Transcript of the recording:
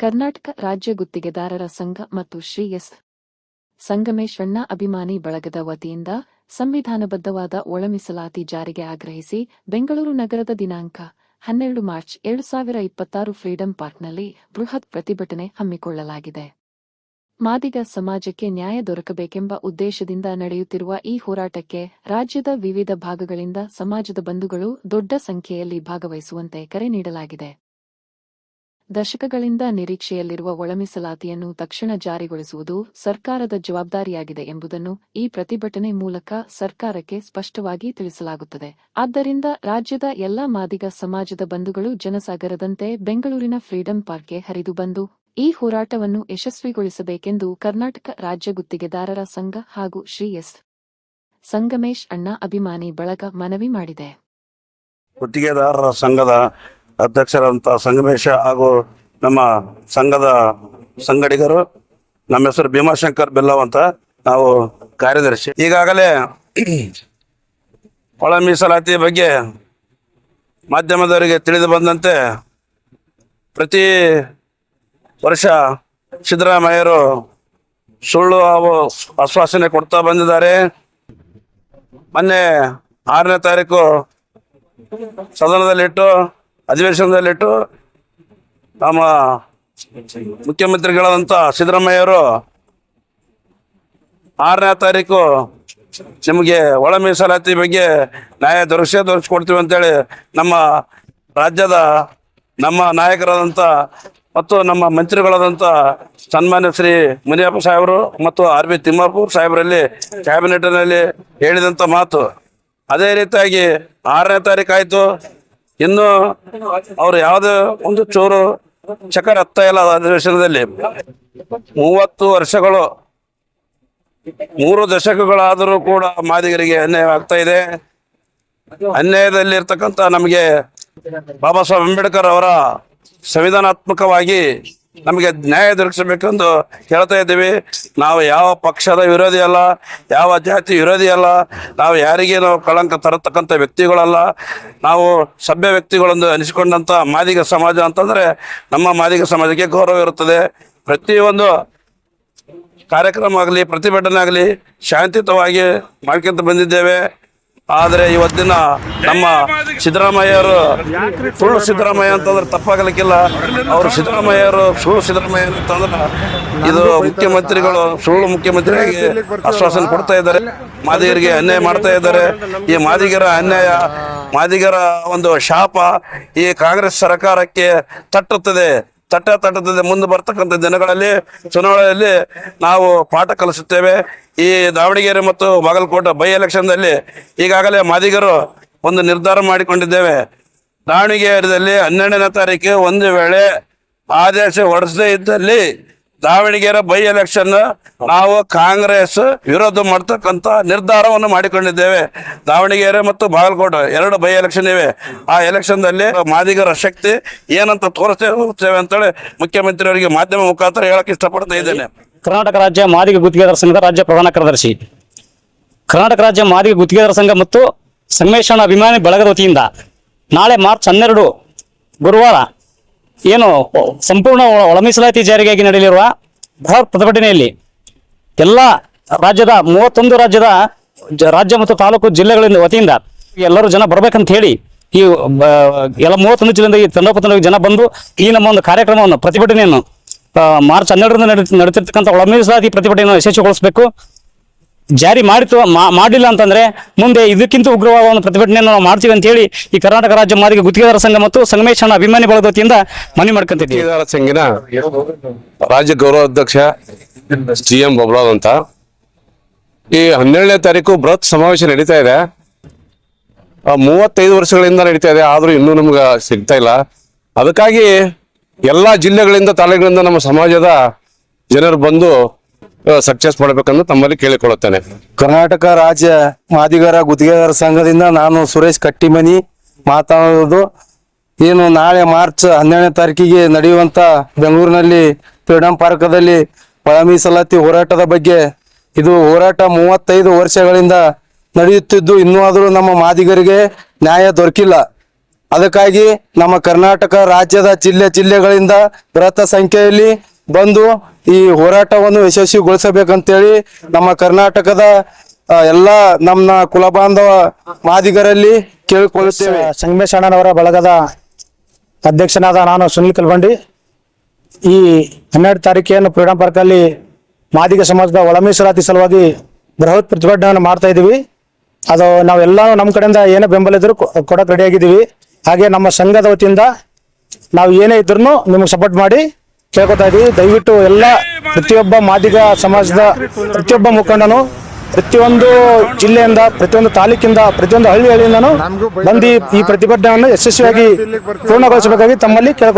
ಕರ್ನಾಟಕ ರಾಜ್ಯ ಗುತ್ತಿಗೆದಾರರ ಸಂಘ ಮತ್ತು ಶ್ರೀ ಎಸ್. ಸಂಗಮೇಶ್ವಣ್ಣ ಅಭಿಮಾನಿ ಬಳಗದ ವತಿಯಿಂದ ಸಂವಿಧಾನಬದ್ಧವಾದ ಒಳ ಮೀಸಲಾತಿ ಜಾರಿಗೆ ಆಗ್ರಹಿಸಿ ಬೆಂಗಳೂರು ನಗರದ ದಿನಾಂಕ 12 ಮಾರ್ಚ್ 2026 ಫ್ರೀಡಂ ಪಾರ್ಕ್ನಲ್ಲಿ ಬೃಹತ್ ಪ್ರತಿಭಟನೆ ಹಮ್ಮಿಕೊಳ್ಳಲಾಗಿದೆ. ಮಾದಿಗ ಸಮಾಜಕ್ಕೆ ನ್ಯಾಯ ದೊರಕಬೇಕೆಂಬ ಉದ್ದೇಶದಿಂದ ನಡೆಯುತ್ತಿರುವ ಈ ಹೋರಾಟಕ್ಕೆ ರಾಜ್ಯದ ವಿವಿಧ ಭಾಗಗಳಿಂದ ಸಮಾಜದ ಬಂಧುಗಳು ದೊಡ್ಡ ಸಂಖ್ಯೆಯಲ್ಲಿ ಭಾಗವಹಿಸುವಂತೆ ಕರೆ ನೀಡಲಾಗಿದೆ. ದಶಕಗಳಿಂದ ನಿರೀಕ್ಷೆಯಲ್ಲಿರುವ ಒಳಮೀಸಲಾತಿಯನ್ನು ತಕ್ಷಣ ಜಾರಿಗೊಳಿಸುವುದು ಸರ್ಕಾರದ ಜವಾಬ್ದಾರಿಯಾಗಿದೆ ಎಂಬುದನ್ನು ಈ ಪ್ರತಿಭಟನೆ ಮೂಲಕ ಸರ್ಕಾರಕ್ಕೆ ಸ್ಪಷ್ಟವಾಗಿ ತಿಳಿಸಲಾಗುತ್ತದೆ. ಆದ್ದರಿಂದ ರಾಜ್ಯದ ಎಲ್ಲಾ ಮಾದಿಗ ಸಮಾಜದ ಬಂಧುಗಳು ಜನಸಾಗರದಂತೆ ಬೆಂಗಳೂರಿನ ಫ್ರೀಡಂ ಪಾರ್ಕ್ಗೆ ಹರಿದು ಬಂದು ಈ ಹೋರಾಟವನ್ನು ಯಶಸ್ವಿಗೊಳಿಸಬೇಕೆಂದು ಕರ್ನಾಟಕ ರಾಜ್ಯ ಗುತ್ತಿಗೆದಾರರ ಸಂಘ ಹಾಗೂ ಶ್ರೀ ಎಸ್. ಸಂಗಮೇಶ್ ಅಣ್ಣ ಅಭಿಮಾನಿ ಬಳಗ ಮನವಿ ಮಾಡಿದೆ. ಗುತ್ತಿಗೆದಾರರ ಸಂಘದ ಅಧ್ಯಕ್ಷರಂತ ಸಂಗಮೇಶ ಹಾಗೂ ನಮ್ಮ ಸಂಘದ ಸಂಗಡಿಗರು, ನಮ್ಮ ಹೆಸರು ಭೀಮಾಶಂಕರ್ ಬೆಲ್ಲವ್ ಅಂತ, ನಾವು ಕಾರ್ಯದರ್ಶಿ. ಈಗಾಗಲೇ ಒಳ ಮೀಸಲಾತಿ ಬಗ್ಗೆ ಮಾಧ್ಯಮದವರಿಗೆ ತಿಳಿದು ಬಂದಂತೆ ಪ್ರತಿ ವರ್ಷ ಸಿದ್ದರಾಮಯ್ಯರು ಸುಳ್ಳು ಆಶ್ವಾಸನೆ ಕೊಡ್ತಾ ಬಂದಿದ್ದಾರೆ. ಮೊನ್ನೆ 6ನೇ ತಾರೀಕು ಸದನದಲ್ಲಿಟ್ಟು ಅಧಿವೇಶನದಲ್ಲಿಟ್ಟು ನಮ್ಮ ಮುಖ್ಯಮಂತ್ರಿಗಳಾದಂಥ ಸಿದ್ದರಾಮಯ್ಯರು 6ನೇ ತಾರೀಕು ನಿಮಗೆ ಒಳ ಮೀಸಲಾತಿ ಬಗ್ಗೆ ನ್ಯಾಯ ದೊರಕಿಸ್ಕೊಡ್ತೀವಿ ಅಂತೇಳಿ ನಮ್ಮ ರಾಜ್ಯದ ನಮ್ಮ ನಾಯಕರಾದಂಥ ಮತ್ತು ನಮ್ಮ ಮಂತ್ರಿಗಳಾದಂಥ ಸನ್ಮಾನ್ಯ ಶ್ರೀ ಮುನಿಯಪ್ಪ ಸಾಹೇಬರು ಮತ್ತು RB ತಿಮ್ಮಾಪುರ್ ಸಾಹೇಬರಲ್ಲಿ ಕ್ಯಾಬಿನೆಟ್ನಲ್ಲಿ ಹೇಳಿದಂಥ ಮಾತು. ಅದೇ ರೀತಿಯಾಗಿ 6ನೇ ತಾರೀಕು ಆಯಿತು, ಇನ್ನು ಅವರು ಯಾವುದೇ ಒಂದು ಚೂರು ಚಕರ್ ಹತ್ತಾ ಇಲ್ಲ. ಅಧಿವೇಶನದಲ್ಲಿ 30 ವರ್ಷಗಳು 3 ದಶಕಗಳಾದರೂ ಕೂಡ ಮಾದಿಗರಿಗೆ ಅನ್ಯಾಯ ಆಗ್ತಾ ಇದೆ. ಅನ್ಯಾಯದಲ್ಲಿ ಇರ್ತಕ್ಕಂಥ ನಮಗೆ ಬಾಬಾ ಸಾಹೇಬ್ ಅಂಬೇಡ್ಕರ್ ಅವರ ಸಂವಿಧಾನಾತ್ಮಕವಾಗಿ ನಮಗೆ ನ್ಯಾಯ ದೊರಕಿಸಬೇಕೆಂದು ಹೇಳ್ತಾ ಇದ್ದೀವಿ. ನಾವು ಯಾವ ಪಕ್ಷದ ವಿರೋಧಿ ಅಲ್ಲ, ಯಾವ ಜಾತಿ ವಿರೋಧಿ ಅಲ್ಲ, ನಾವು ಯಾರಿಗೆ ನಾವು ಕಳಂಕ ತರತಕ್ಕಂಥ ವ್ಯಕ್ತಿಗಳಲ್ಲ. ನಾವು ಸಭ್ಯ ವ್ಯಕ್ತಿಗಳೆಂದು ಅನಿಸಿಕೊಂಡಂಥ ಮಾದಿಗ ಸಮಾಜ ಅಂತಂದರೆ ನಮ್ಮ ಮಾದಿಗ ಸಮಾಜಕ್ಕೆ ಗೌರವ ಇರುತ್ತದೆ. ಪ್ರತಿಯೊಂದು ಕಾರ್ಯಕ್ರಮ ಆಗಲಿ ಪ್ರತಿಭಟನೆ ಆಗಲಿ ಶಾಂತಿಯುತವಾಗಿ ಮಾಡ್ಕೊಂತ ಬಂದಿದ್ದೇವೆ. ಆದರೆ ಇವತ್ತಿನ ನಮ್ಮ ಸಿದ್ದರಾಮಯ್ಯರು ಸುಳ್ಳು ಸಿದ್ದರಾಮಯ್ಯ ಅಂತಂದ್ರೆ ತಪ್ಪಾಗಲಿಕ್ಕಿಲ್ಲ. ಅವರು ಸಿದ್ದರಾಮಯ್ಯರು ಸುಳ್ಳು ಸಿದ್ದರಾಮಯ್ಯ ಅಂತಂದ್ರೆ ಇದು ಮುಖ್ಯಮಂತ್ರಿಗಳು ಸುಳ್ಳು ಮುಖ್ಯಮಂತ್ರಿಯಾಗಿ ಆಶ್ವಾಸನೆ ಕೊಡ್ತಾ ಇದ್ದಾರೆ, ಮಾದಿಗರಿಗೆ ಅನ್ಯಾಯ ಮಾಡ್ತಾ ಇದ್ದಾರೆ. ಈ ಮಾದಿಗರ ಅನ್ಯಾಯ, ಮಾದಿಗರ ಒಂದು ಶಾಪ ಈ ಕಾಂಗ್ರೆಸ್ ಸರ್ಕಾರಕ್ಕೆ ತಟ್ಟುತ್ತದೆ. ಮುಂದೆ ಬರ್ತಕ್ಕಂಥ ದಿನಗಳಲ್ಲಿ ಚುನಾವಣೆಯಲ್ಲಿ ನಾವು ಪಾಠ ಕಲಿಸುತ್ತೇವೆ. ಈ ದಾವಣಗೆರೆ ಮತ್ತು ಬಾಗಲಕೋಟೆ ಬೈ ಎಲೆಕ್ಷನ್ದಲ್ಲಿ ಈಗಾಗಲೇ ಮಾದಿಗರು ಒಂದು ನಿರ್ಧಾರ ಮಾಡಿಕೊಂಡಿದ್ದೇವೆ. ದಾವಣಗೆರೆಯಲ್ಲಿ 12ನೇ ತಾರೀಕು ಒಂದು ವೇಳೆ ಆದೇಶ ಹೊರಡಿಸದೇ ಇದ್ದಲ್ಲಿ ದಾವಣಗೆರೆ ಬೈ ಎಲೆಕ್ಷನ್ ನಾವು ಕಾಂಗ್ರೆಸ್ ವಿರೋಧ ಮಾಡ್ತಕ್ಕಂಥ ನಿರ್ಧಾರವನ್ನು ಮಾಡಿಕೊಂಡಿದ್ದೇವೆ. ದಾವಣಗೆರೆ ಮತ್ತು ಬಾಗಲಕೋಟೆ 2 ಬೈ ಎಲೆಕ್ಷನ್ ಇವೆ. ಆ ಎಲೆಕ್ಷನ್ದಲ್ಲಿ ಮಾದಿಗರ ಶಕ್ತಿ ಏನಂತ ತೋರಿಸ್ತೇವೆ ಅಂತೇಳಿ ಮುಖ್ಯಮಂತ್ರಿಯವರಿಗೆ ಮಾಧ್ಯಮ ಮುಖಾಂತರ ಹೇಳಕ್ಕೆ ಇಷ್ಟಪಡ್ತಾ ಇದ್ದೇನೆ. ಕರ್ನಾಟಕ ರಾಜ್ಯ ಮಾದಿಗ ಗುತ್ತಿಗೆದಾರ ಸಂಘದ ರಾಜ್ಯ ಪ್ರಧಾನ ಕಾರ್ಯದರ್ಶಿ, ಕರ್ನಾಟಕ ರಾಜ್ಯ ಮಾದಿಗ ಗುತ್ತಿಗೆದಾರ ಸಂಘ ಮತ್ತು ಸಂಗಮೇಶ್ವರ ಅಭಿಮಾನಿ ಬಳಗದ ವತಿಯಿಂದ ನಾಳೆ ಮಾರ್ಚ್ 12 ಗುರುವಾರ ಏನು ಸಂಪೂರ್ಣ ಒಳ ಮೀಸಲಾತಿ ಜಾರಿಗಾಗಿ ನಡೆಯಲಿರುವ ಬೃಹತ್ ಪ್ರತಿಭಟನೆಯಲ್ಲಿ ಎಲ್ಲ ರಾಜ್ಯದ 31 ರಾಜ್ಯ ಮತ್ತು ತಾಲೂಕು ಜಿಲ್ಲೆಗಳಿಂದ ವತಿಯಿಂದ ಎಲ್ಲರೂ ಜನ ಬರ್ಬೇಕಂತ ಹೇಳಿ ಈ ಎಲ್ಲ 31 ಜಿಲ್ಲೆಯಿಂದ ಈ ತಂಡೋಪತಂಡ ಜನ ಬಂದು ಈ ನಮ್ಮ ಒಂದು ಕಾರ್ಯಕ್ರಮವನ್ನು ಪ್ರತಿಭಟನೆಯನ್ನು ಮಾರ್ಚ್ 12ರಿಂದ ನಡೀತಿರ್ತಕ್ಕಂಥ ಒಳ ಮೀಸಲಾತಿ ಪ್ರತಿಭಟನೆಯನ್ನು ಯಶಸ್ವಿಗೊಳಿಸಬೇಕು. ಜಾರಿ ಮಾಡಿಲ್ಲ ಅಂತಂದ್ರೆ ಮುಂದೆ ಇದಕ್ಕಿಂತ ಉಗ್ರವಾದ ಒಂದು ಪ್ರತಿಭಟನೆಯನ್ನು ನಾವು ಮಾಡ್ತೀವಿ ಅಂತ ಹೇಳಿ ಈ ಕರ್ನಾಟಕ ರಾಜ್ಯ ಮಾದಿಗ ಗುತ್ತಿಗೆದಾರ ಸಂಘ ಮತ್ತು ಸಂಗಮೇಶ್ವರ ಅಭಿಮಾನಿ ಬಳಗದ ವತಿಯಿಂದ ಮನವಿ ಮಾಡ್ಕೊಂತಿದ್ದೀವಿ. ಗುತ್ತಿಗೆದಾರ ಸಂಘಿನ ರಾಜ್ಯ ಗೌರವಾಧ್ಯಕ್ಷ GM ಬಬ್ಲಾವ್ ಅಂತ. ಈ 12ನೇ ತಾರೀಕು ಬೃಹತ್ ಸಮಾವೇಶ ನಡೀತಾ ಇದೆ. 35 ವರ್ಷಗಳಿಂದ ನಡೀತಾ ಇದೆ, ಆದ್ರೂ ಇನ್ನೂ ನಮ್ಗೆ ಸಿಗ್ತಾ ಇಲ್ಲ. ಅದಕ್ಕಾಗಿ ಎಲ್ಲಾ ಜಿಲ್ಲೆಗಳಿಂದ ತಾಲೂಕುಗಳಿಂದ ನಮ್ಮ ಸಮಾಜದ ಜನರು ಬಂದು ಸಕ್ಸಸ್ ಮಾಡಬೇಕಂತ ತಮ್ಮಲ್ಲಿ ಕೇಳಿಕೊಳ್ಳುತ್ತೇನೆ. ಕರ್ನಾಟಕ ರಾಜ್ಯ ಮಾದಿಗರ ಗುತ್ತಿಗೆದಾರ ಸಂಘದಿಂದ ನಾನು ಸುರೇಶ್ ಕಟ್ಟಿಮನಿ ಮಾತನಾಡುವುದು. ಏನು ನಾಳೆ ಮಾರ್ಚ್ 12ನೇ ತಾರೀಕಿಗೆ ನಡೆಯುವಂತ ಬೆಂಗಳೂರಿನಲ್ಲಿ ಫ್ರೀಡಂ ಪಾರ್ಕದಲ್ಲಿ ಒಳ ಮೀಸಲಾತಿ ಹೋರಾಟದ ಬಗ್ಗೆ, ಇದು ಹೋರಾಟ 35 ವರ್ಷಗಳಿಂದ ನಡೆಯುತ್ತಿದ್ದು ಇನ್ನೂ ಆದರೂ ನಮ್ಮ ಮಾದಿಗರಿಗೆ ನ್ಯಾಯ ದೊರಕಿಲ್ಲ. ಅದಕ್ಕಾಗಿ ನಮ್ಮ ಕರ್ನಾಟಕ ರಾಜ್ಯದ ಜಿಲ್ಲೆಗಳಿಂದ ಬೃಹತ್ ಸಂಖ್ಯೆಯಲ್ಲಿ ಬಂದು ಈ ಹೋರಾಟವನ್ನು ಯಶಸ್ವಿಗೊಳಿಸಬೇಕಂತೇಳಿ ನಮ್ಮ ಕರ್ನಾಟಕದ ಎಲ್ಲ ನಮ್ಮ ಕುಲಬಾಂಧವ ಮಾದಿಗರಲ್ಲಿ ಕೇಳಿಕೊಳ್ಳುತ್ತೇವೆ. ಸಂಗಮೇಶ್ ಅಣ್ಣನವರ ಬಳಗದ ಅಧ್ಯಕ್ಷನಾದ ನಾನು ಸುನಿಲ್ ಕಲ್ಬಂಡಿ ಈ 12 ತಾರೀಕಿಯನ್ನು ಫ್ರೀಡಂ ಪಾರ್ಕ್ ಅಲ್ಲಿ ಮಾದಿಗ ಸಮಾಜದ ಒಳ ಮೀಸಲಾತಿ ಸಲುವಾಗಿ ಬೃಹತ್ ಪ್ರತಿಭಟನೆಯನ್ನು ಮಾಡ್ತಾ ಇದೀವಿ. ಅದು ನಾವೆಲ್ಲ ನಮ್ಮ ಕಡೆಯಿಂದ ಏನೇ ಬೆಂಬಲ ಇದ್ರು ಕೊಡಕ್ಕೆ ರೆಡಿ ಆಗಿದ್ದೀವಿ. ಹಾಗೆ ನಮ್ಮ ಸಂಘದ ವತಿಯಿಂದ ನಾವು ಏನೇ ಇದ್ರೂ ನಿಮಗೆ ಸಪೋರ್ಟ್ ಮಾಡಿ ಕೇಳ್ಕೊತಾ ಇದೀವಿ. ದಯವಿಟ್ಟು ಎಲ್ಲ ಪ್ರತಿಯೊಬ್ಬ ಮಾದಿಗ ಸಮಾಜದ ಪ್ರತಿಯೊಬ್ಬ ಮುಖಂಡನು ಪ್ರತಿಯೊಂದು ಜಿಲ್ಲೆಯಿಂದ, ಪ್ರತಿಯೊಂದು ತಾಲೂಕಿಂದ, ಪ್ರತಿಯೊಂದು ಹಳ್ಳಿಯಿಂದನೂ ಬಂದು ಈ ಪ್ರತಿಭಟನೆಯನ್ನು ಯಶಸ್ವಿಯಾಗಿ ಪೂರ್ಣಗೊಳಿಸಬೇಕಾಗಿ ತಮ್ಮಲ್ಲಿ ಕೇಳ್ಕೊ